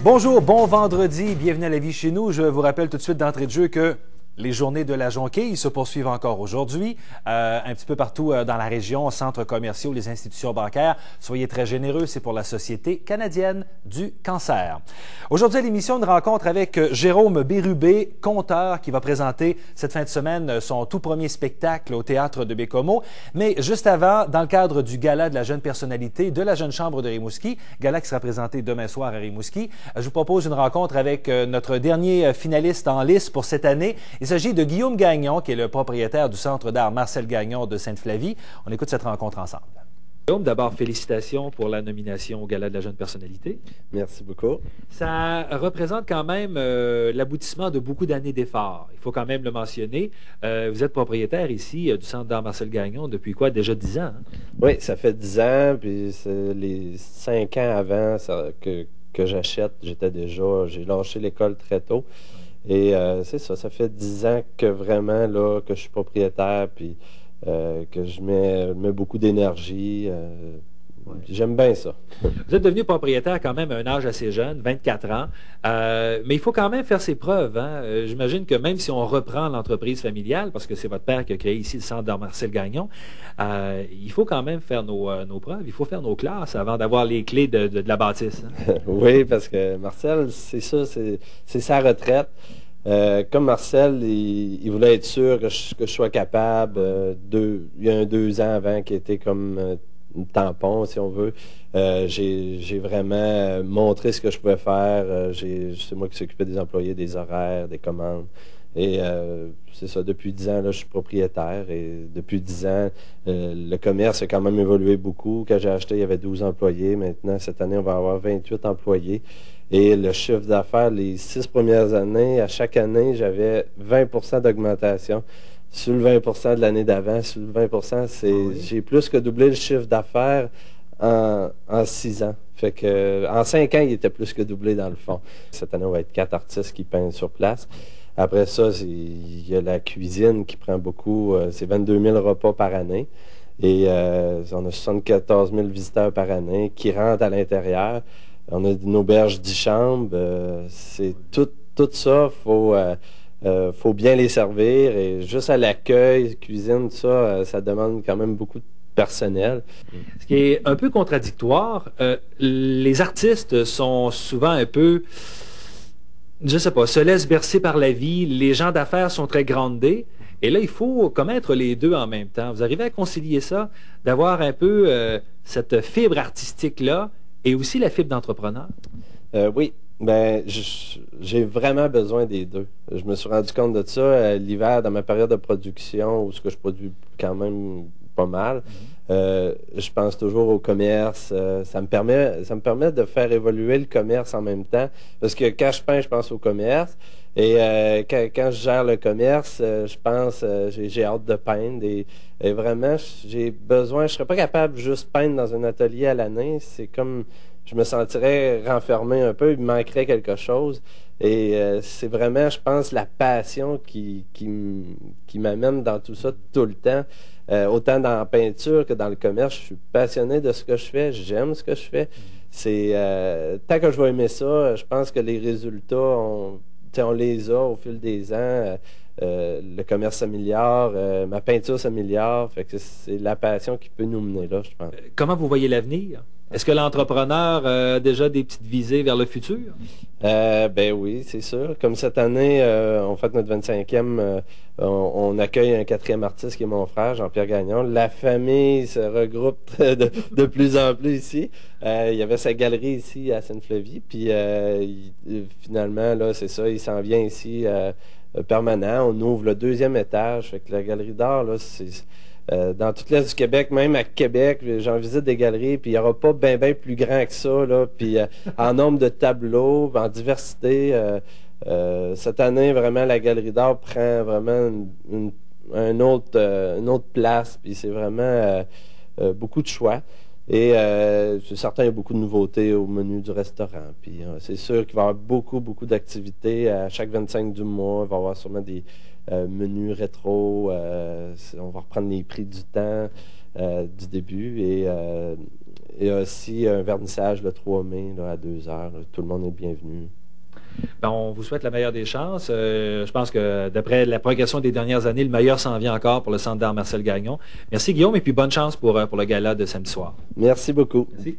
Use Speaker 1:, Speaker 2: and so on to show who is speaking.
Speaker 1: Bonjour, bon vendredi, bienvenue à La Vie chez nous. Je vous rappelle tout de suite d'entrée de jeu que les journées de la Jonquille se poursuivent encore aujourd'hui, un petit peu partout dans la région, centres commerciaux, les institutions bancaires. Soyez très généreux, c'est pour la Société canadienne du cancer. Aujourd'hui à l'émission, une rencontre avec Jérôme Bérubé, conteur, qui va présenter cette fin de semaine son tout premier spectacle au Théâtre de Baie-Comeau. Mais juste avant, dans le cadre du Gala de la jeune personnalité de la Jeune Chambre de Rimouski, gala qui sera présenté demain soir à Rimouski, je vous propose une rencontre avec notre dernier finaliste en lice pour cette année. Il s'agit de Guillaume Gagnon, qui est le propriétaire du Centre d'art Marcel Gagnon de Sainte-Flavie. On écoute cette rencontre ensemble. Guillaume, d'abord, félicitations pour la nomination au Gala de la jeune personnalité.
Speaker 2: Merci beaucoup.
Speaker 1: Ça représente quand même l'aboutissement de beaucoup d'années d'efforts. Il faut quand même le mentionner. Vous êtes propriétaire ici du Centre d'art Marcel Gagnon depuis quoi? Déjà 10 ans? Hein?
Speaker 2: Oui, ça fait 10 ans, puis les 5 ans avant que j'achète, j'ai lâché l'école très tôt. Et c'est ça, ça fait 10 ans que vraiment, là, que je suis propriétaire, puis que je mets beaucoup d'énergie. Ouais. J'aime bien ça.
Speaker 1: Vous êtes devenu propriétaire quand même à un âge assez jeune, 24 ans, mais il faut quand même faire ses preuves. Hein? J'imagine que même si on reprend l'entreprise familiale, parce que c'est votre père qui a créé ici le Centre d'art Marcel Gagnon, il faut quand même faire nos preuves, il faut faire nos classes avant d'avoir les clés de la bâtisse. Hein?
Speaker 2: Oui, parce que Marcel, c'est ça, c'est sa retraite. Comme Marcel, il voulait être sûr que je sois capable. Il y a 2 ans avant, qui était comme un tampon, si on veut. J'ai vraiment montré ce que je pouvais faire. C'est moi qui s'occupais des employés, des horaires, des commandes. Et c'est ça, depuis 10 ans, là, je suis propriétaire. Et depuis 10 ans, le commerce a quand même évolué beaucoup. Quand j'ai acheté, il y avait 12 employés. Maintenant, cette année, on va avoir 28 employés. Et le chiffre d'affaires, les 6 premières années, à chaque année, j'avais 20 d'augmentation. Sur le 20 de l'année d'avant, sur le 20 j'ai plus que doublé le chiffre d'affaires en 6 ans. Fait que en 5 ans, il était plus que doublé dans le fond. Cette année, on va être 4 artistes qui peignent sur place. Après ça, il y a la cuisine qui prend beaucoup. C'est 22 000 repas par année. Et on a 74 000 visiteurs par année qui rentrent à l'intérieur. On a une auberge 10 chambres. C'est tout ça, faut bien les servir. Et juste à l'accueil, cuisine, tout ça, ça demande quand même beaucoup de personnel.
Speaker 1: Ce qui est un peu contradictoire, les artistes sont souvent un peu, je sais pas, se laissent bercer par la vie. Les gens d'affaires sont très groundés. Et là, il faut commettre les deux en même temps. Vous arrivez à concilier ça, d'avoir un peu cette fibre artistique-là, et aussi la fibre d'entrepreneur?
Speaker 2: Oui. Ben, j'ai vraiment besoin des deux. Je me suis rendu compte de ça l'hiver, dans ma période de production, où ce que je produis quand même pas mal. Je pense toujours au commerce. Ça me permet de faire évoluer le commerce en même temps. Parce que quand je peins, je pense au commerce. Et quand je gère le commerce, je pense, j'ai hâte de peindre. Et vraiment, j'ai besoin, je serais pas capable de juste peindre dans un atelier à l'année. C'est comme, je me sentirais renfermé un peu, il me manquerait quelque chose. Et c'est vraiment, je pense, la passion qui m'amène dans tout ça tout le temps. Autant dans la peinture que dans le commerce, je suis passionné de ce que je fais, j'aime ce que je fais. C'est tant que je vais aimer ça, je pense que les résultats, on les a au fil des ans. Le commerce s'améliore, ma peinture s'améliore. Fait que c'est la passion qui peut nous mener là, je pense.
Speaker 1: Comment vous voyez l'avenir? Est-ce que l'entrepreneur a déjà des petites visées vers le futur?
Speaker 2: Ben oui, c'est sûr. Comme cette année, on fait notre 25e, on accueille un 4e artiste qui est mon frère, Jean-Pierre Gagnon. La famille se regroupe de plus en plus ici. Il y avait sa galerie ici à Sainte-Flavie, puis finalement, là, c'est ça, il s'en vient ici permanent. On ouvre le 2e étage. Fait que la galerie d'art, là, c'est... dans toute l'Est du Québec, même à Québec, j'en visite des galeries, puis il n'y aura pas bien plus grand que ça, là, puis en nombre de tableaux, en diversité. Cette année, vraiment, la galerie d'art prend vraiment une autre place, puis c'est vraiment beaucoup de choix. Et c'est certain, il y a beaucoup de nouveautés au menu du restaurant. Puis c'est sûr qu'il va y avoir beaucoup d'activités. À chaque 25 du mois, il va y avoir sûrement des menus rétro. On va reprendre les prix du temps. du début. Et aussi un vernissage le 3 mai là, à 2 heures. Tout le monde est bienvenu.
Speaker 1: Ben, on vous souhaite la meilleure des chances. Je pense que d'après la progression des dernières années, le meilleur s'en vient encore pour le Centre d'art Marcel Gagnon. Merci Guillaume et puis bonne chance pour le gala de samedi soir.
Speaker 2: Merci beaucoup.
Speaker 1: Merci.